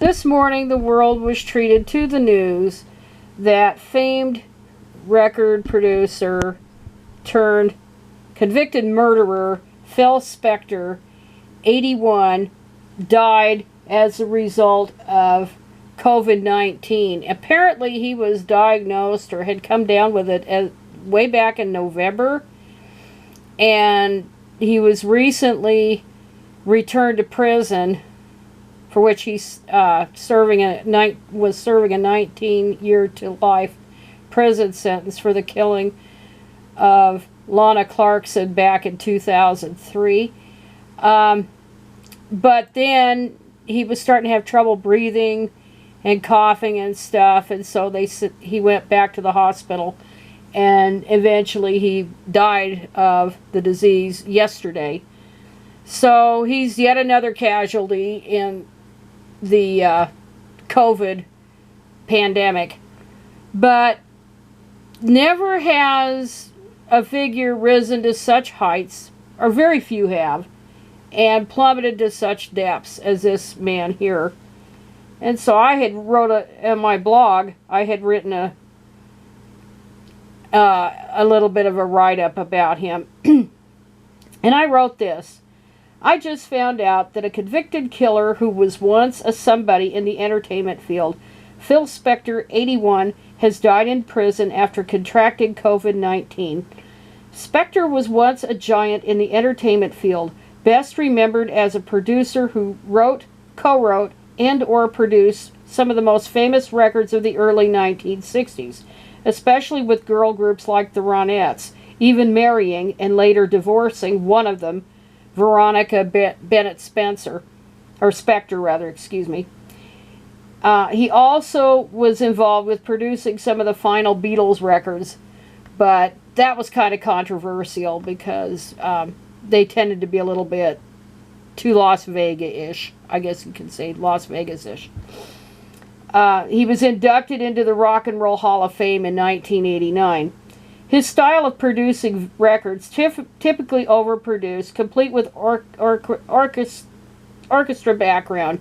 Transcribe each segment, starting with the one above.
This morning, the world was treated to the news that famed record producer turned convicted murderer Phil Spector, 81, died as a result of COVID-19. Apparently, he was diagnosed or had come down with it way back in November, and he was recently returned to prison, for which he's serving a 19-year to life prison sentence for the killing of Lana Clarkson back in 2003. But then he was starting to have trouble breathing and coughing and stuff, and so he went back to the hospital, and eventually he died of the disease yesterday. So he's yet another casualty in the COVID pandemic. But never has a figure risen to such heights, or very few have, and plummeted to such depths as this man here. And so I had wrote in my blog, I had written a little bit of a write-up about him. And I wrote this: I just found out that a convicted killer who was once a somebody in the entertainment field, Phil Spector, 81, has died in prison after contracting COVID-19. Spector was once a giant in the entertainment field, best remembered as a producer who wrote, co-wrote, and or produced some of the most famous records of the early 1960s, especially with girl groups like the Ronettes, even marrying and later divorcing one of them, Veronica Bennett Spector. He also was involved with producing some of the final Beatles records, but that was kind of controversial because they tended to be a little bit too Las Vegas-ish. I guess you can say Las Vegas-ish. He was inducted into the Rock and Roll Hall of Fame in 1989. His style of producing records, typically overproduced, complete with orchestra background.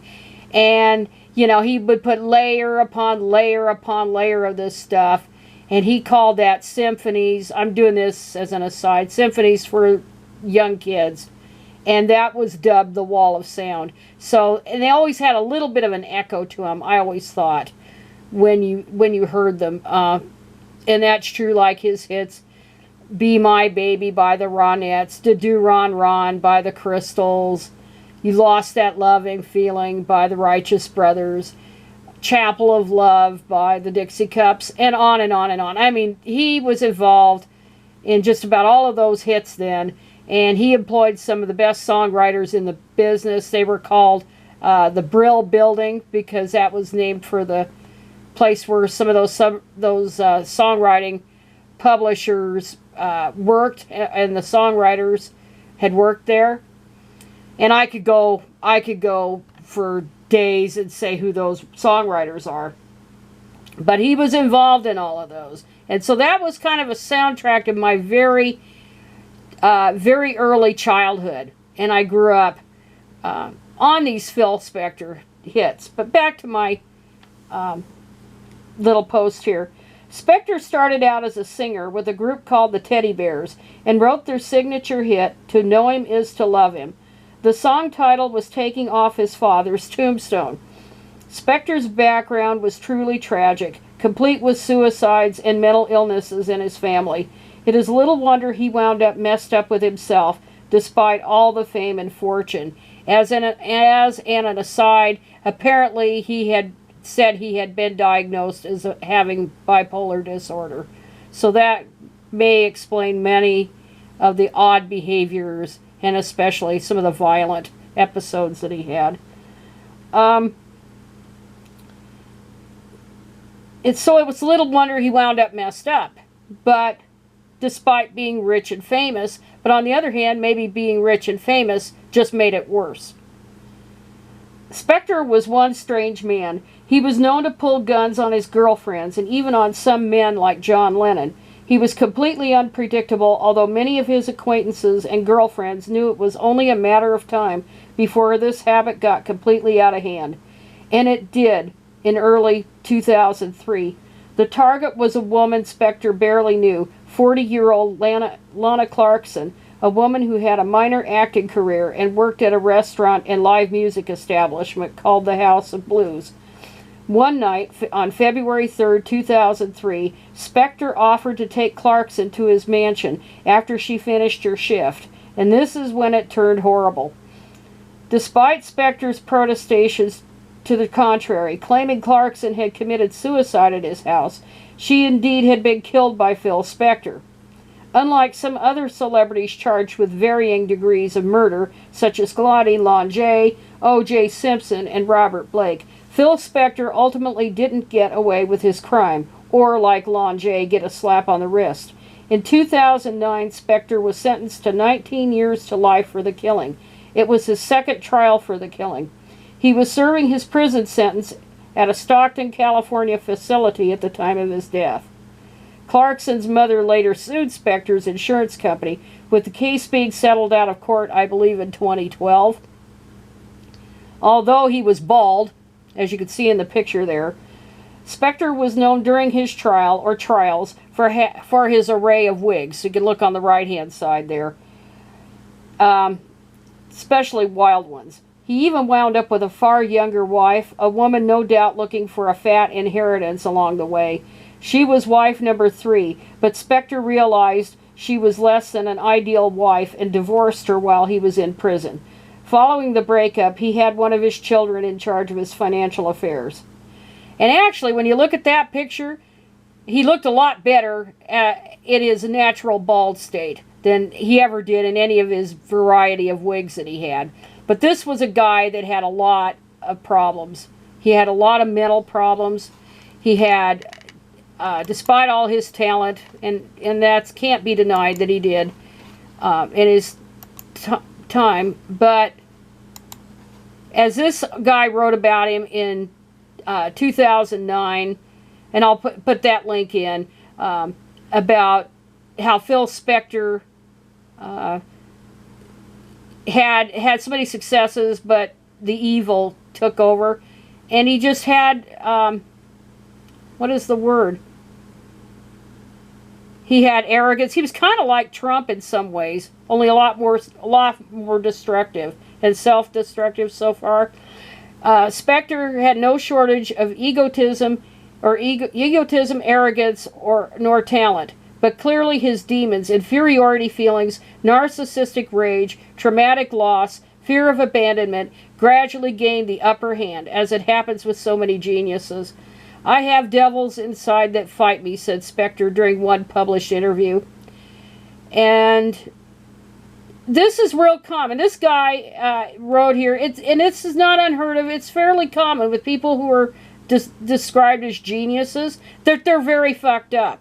And, you know, he would put layer upon layer upon layer of this stuff. And he called that symphonies. I'm doing this as an aside. Symphonies for young kids. And that was dubbed the Wall of Sound. So, and they always had a little bit of an echo to them, I always thought, when you heard them. And that's true, like his hits, Be My Baby by the Ronettes, Da Do Ron Ron by the Crystals, You Lost That Loving Feeling by the Righteous Brothers, Chapel of Love by the Dixie Cups, and on and on and on. I mean, he was involved in just about all of those hits then, and he employed some of the best songwriters in the business. They were called the Brill Building because that was named for the place where some of those songwriting publishers worked, and the songwriters had worked there. And I could go for days and say who those songwriters are. But he was involved in all of those. And so that was kind of a soundtrack of my very early childhood. And I grew up on these Phil Spector hits. But back to my little post here. Spector started out as a singer with a group called the Teddy Bears and wrote their signature hit, To Know Him Is to Love Him. The song title was taking off his father's tombstone. Spector's background was truly tragic, complete with suicides and mental illnesses in his family. It is little wonder he wound up messed up with himself, despite all the fame and fortune. As an aside, apparently he had said he had been diagnosed as having bipolar disorder. So that may explain many of the odd behaviors and especially some of the violent episodes that he had. So it was little wonder he wound up messed up. But despite being rich and famous, but on the other hand, maybe being rich and famous just made it worse. Spector was one strange man. He was known to pull guns on his girlfriends and even on some men like John Lennon. He was completely unpredictable, although many of his acquaintances and girlfriends knew it was only a matter of time before this habit got completely out of hand. And it did in early 2003. The target was a woman Spector barely knew, 40-year-old Lana Clarkson, a woman who had a minor acting career and worked at a restaurant and live music establishment called the House of Blues. One night, on February 3, 2003, Spector offered to take Clarkson to his mansion after she finished her shift, and this is when it turned horrible. Despite Spector's protestations to the contrary, claiming Clarkson had committed suicide at his house, she indeed had been killed by Phil Spector. Unlike some other celebrities charged with varying degrees of murder, such as Claudine Longet, O.J. Simpson, and Robert Blake, Phil Spector ultimately didn't get away with his crime, or, like Longet, get a slap on the wrist. In 2009, Spector was sentenced to 19 years to life for the killing. It was his second trial for the killing. He was serving his prison sentence at a Stockton, California facility at the time of his death. Clarkson's mother later sued Spector's insurance company, with the case being settled out of court, I believe, in 2012. Although he was bald, as you can see in the picture there, Spector was known during his trial, or trials, for his array of wigs. So you can look on the right-hand side there. Especially wild ones. He even wound up with a far younger wife, a woman no doubt looking for a fat inheritance along the way. She was wife number 3, but Spector realized she was less than an ideal wife and divorced her while he was in prison. Following the breakup, he had one of his children in charge of his financial affairs. And actually, when you look at that picture, he looked a lot better in his natural bald state than he ever did in any of his variety of wigs that he had. But this was a guy that had a lot of problems. He had a lot of mental problems. He had, despite all his talent, and that can't be denied that he did in his time, but as this guy wrote about him in 2009, and I'll put that link in, about how Phil Spector had so many successes, but the evil took over, and he just had, what is the word? He had arrogance. He was kind of like Trump in some ways, only a lot more destructive and self-destructive so far. Spector had no shortage of egotism, arrogance, nor talent. But clearly his demons, inferiority feelings, narcissistic rage, traumatic loss, fear of abandonment, gradually gained the upper hand, as it happens with so many geniuses. "I have devils inside that fight me," said Spector during one published interview. And this is real common. This guy wrote here, and this is not unheard of. It's fairly common with people who are described as geniuses. They're very fucked up.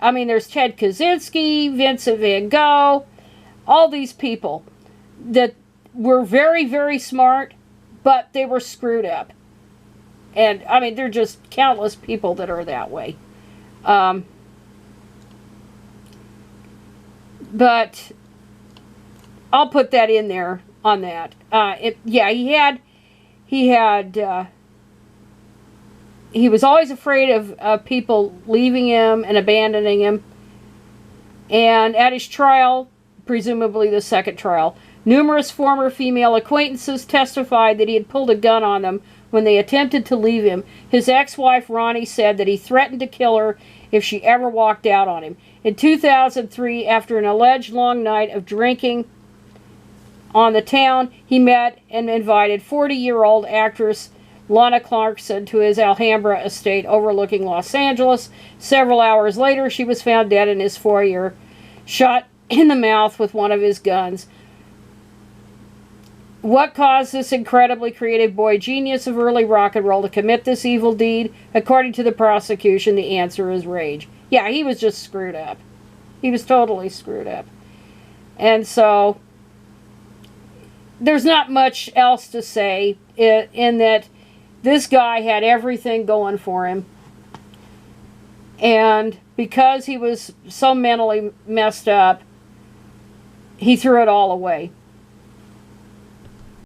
I mean, there's Ted Kaczynski, Vincent van Gogh, all these people that were very, very smart, but they were screwed up. And, I mean, there are just countless people that are that way. But I'll put that in there on that. He was always afraid of people leaving him and abandoning him. And at his trial, presumably the second trial, numerous former female acquaintances testified that he had pulled a gun on them when they attempted to leave him. His ex-wife, Ronnie, said that he threatened to kill her if she ever walked out on him. In 2003, after an alleged long night of drinking on the town, he met and invited 40-year-old actress Lana Clarkson to his Alhambra estate overlooking Los Angeles. Several hours later, she was found dead in his foyer, shot in the mouth with one of his guns. What caused this incredibly creative boy genius of early rock and roll to commit this evil deed? According to the prosecution, the answer is rage. Yeah, he was just screwed up. He was totally screwed up. And so, there's not much else to say in that this guy had everything going for him. And because he was so mentally messed up, he threw it all away.